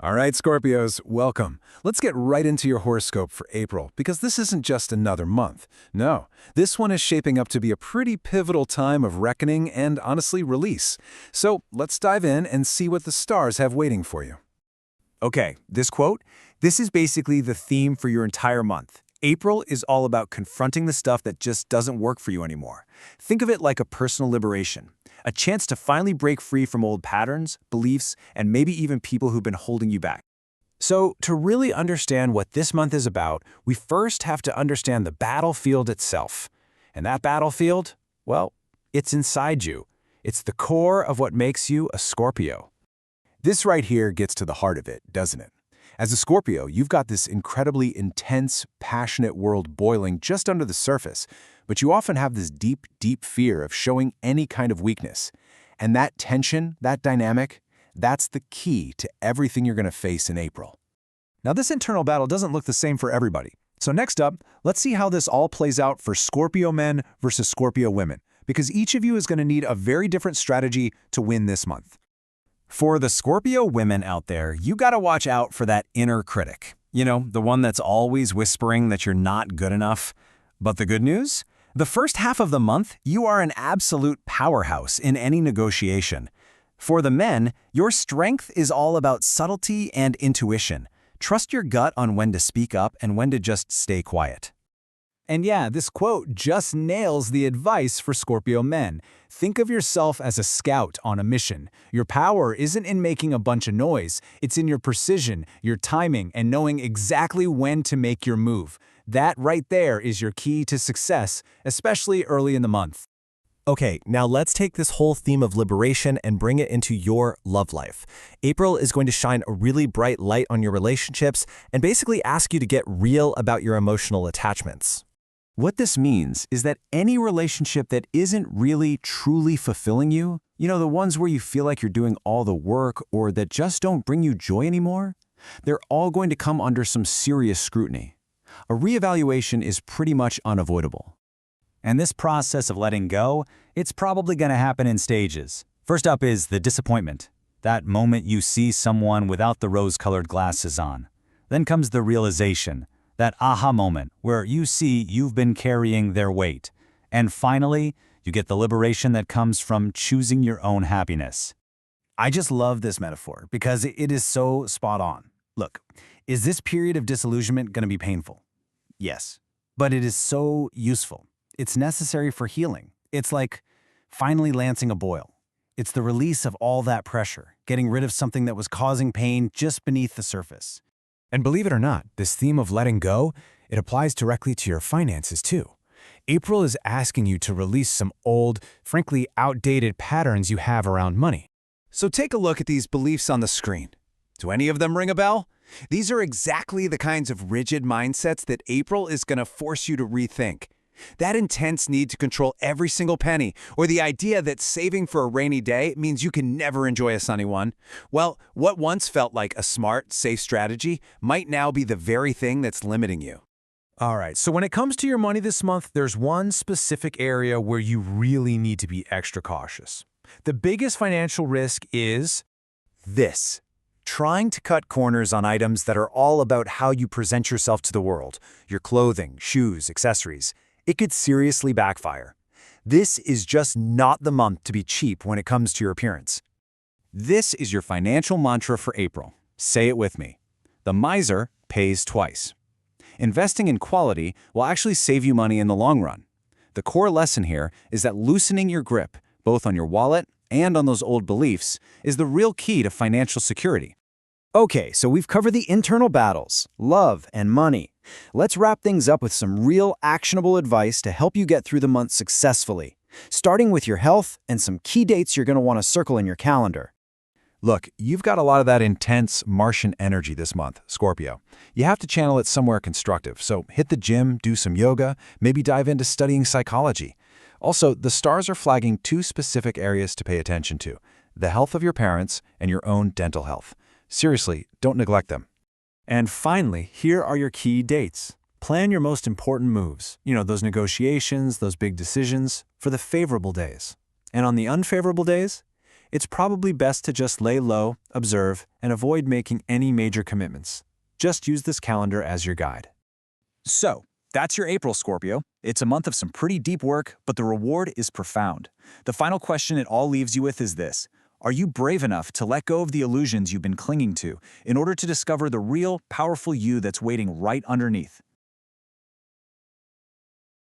All right, Scorpios, welcome. Let's get right into your horoscope for April, because this isn't just another month. No, this one is shaping up to be a pretty pivotal time of reckoning and, honestly, release. So let's dive in and see what the stars have waiting for you. Okay, this is basically the theme for your entire month. April is all about confronting the stuff that just doesn't work for you anymore. Think of it like a personal liberation, a chance to finally break free from old patterns, beliefs, and maybe even people who've been holding you back. So, to really understand what this month is about, we first have to understand the battlefield itself. And that battlefield, well, it's inside you. It's the core of what makes you a Scorpio. This right here gets to the heart of it, doesn't it? As a Scorpio, you've got this incredibly intense, passionate world boiling just under the surface, but you often have this deep, deep fear of showing any kind of weakness. And that tension, that dynamic, that's the key to everything you're going to face in April. Now, this internal battle doesn't look the same for everybody. So next up, let's see how this all plays out for Scorpio men versus Scorpio women, because each of you is going to need a very different strategy to win this month. For the Scorpio women out there, you gotta watch out for that inner critic. You know, the one that's always whispering that you're not good enough. But the good news? The first half of the month, you are an absolute powerhouse in any negotiation. For the men, your strength is all about subtlety and intuition. Trust your gut on when to speak up and when to just stay quiet. And yeah, this quote just nails the advice for Scorpio men. Think of yourself as a scout on a mission. Your power isn't in making a bunch of noise. It's in your precision, your timing, and knowing exactly when to make your move. That right there is your key to success, especially early in the month. Okay, now let's take this whole theme of liberation and bring it into your love life. April is going to shine a really bright light on your relationships and basically ask you to get real about your emotional attachments. What this means is that any relationship that isn't really truly fulfilling you, the ones where you feel like you're doing all the work or that just don't bring you joy anymore, they're all going to come under some serious scrutiny. A reevaluation is pretty much unavoidable. And this process of letting go, it's probably going to happen in stages. First up is the disappointment, that moment you see someone without the rose-colored glasses on. Then comes the realization, that aha moment where you see you've been carrying their weight. And finally, you get the liberation that comes from choosing your own happiness. I just love this metaphor because it is so spot on. Look, is this period of disillusionment going to be painful? Yes, but it is so useful. It's necessary for healing. It's like finally lancing a boil. It's the release of all that pressure, getting rid of something that was causing pain just beneath the surface. And believe it or not, this theme of letting go, it applies directly to your finances too. April is asking you to release some old, frankly outdated patterns you have around money. So take a look at these beliefs on the screen. Do any of them ring a bell? These are exactly the kinds of rigid mindsets that April is going to force you to rethink. That intense need to control every single penny, or the idea that saving for a rainy day means you can never enjoy a sunny one. Well, what once felt like a smart, safe strategy might now be the very thing that's limiting you. All right, so when it comes to your money this month, there's one specific area where you really need to be extra cautious. The biggest financial risk is This. Trying to cut corners on items that are all about how you present yourself to the world, your clothing, shoes, accessories. It could seriously backfire. This is just not the month to be cheap when it comes to your appearance. This is your financial mantra for April. Say it with me. The miser pays twice. Investing in quality will actually save you money in the long run. The core lesson here is that loosening your grip, both on your wallet and on those old beliefs, is the real key to financial security. Okay, so we've covered the internal battles, love, and money. Let's wrap things up with some real actionable advice to help you get through the month successfully, starting with your health and some key dates you're going to want to circle in your calendar. Look, you've got a lot of that intense Martian energy this month, Scorpio. You have to channel it somewhere constructive, so hit the gym, do some yoga, maybe dive into studying psychology. Also, the stars are flagging two specific areas to pay attention to: the health of your parents and your own dental health. Seriously, don't neglect them. And finally, here are your key dates. Plan your most important moves, those negotiations, those big decisions, for the favorable days. And on the unfavorable days, it's probably best to just lay low, observe, and avoid making any major commitments. Just use this calendar as your guide. So, that's your April, Scorpio. It's a month of some pretty deep work, but the reward is profound. The final question it all leaves you with is this: are you brave enough to let go of the illusions you've been clinging to in order to discover the real, powerful you that's waiting right underneath?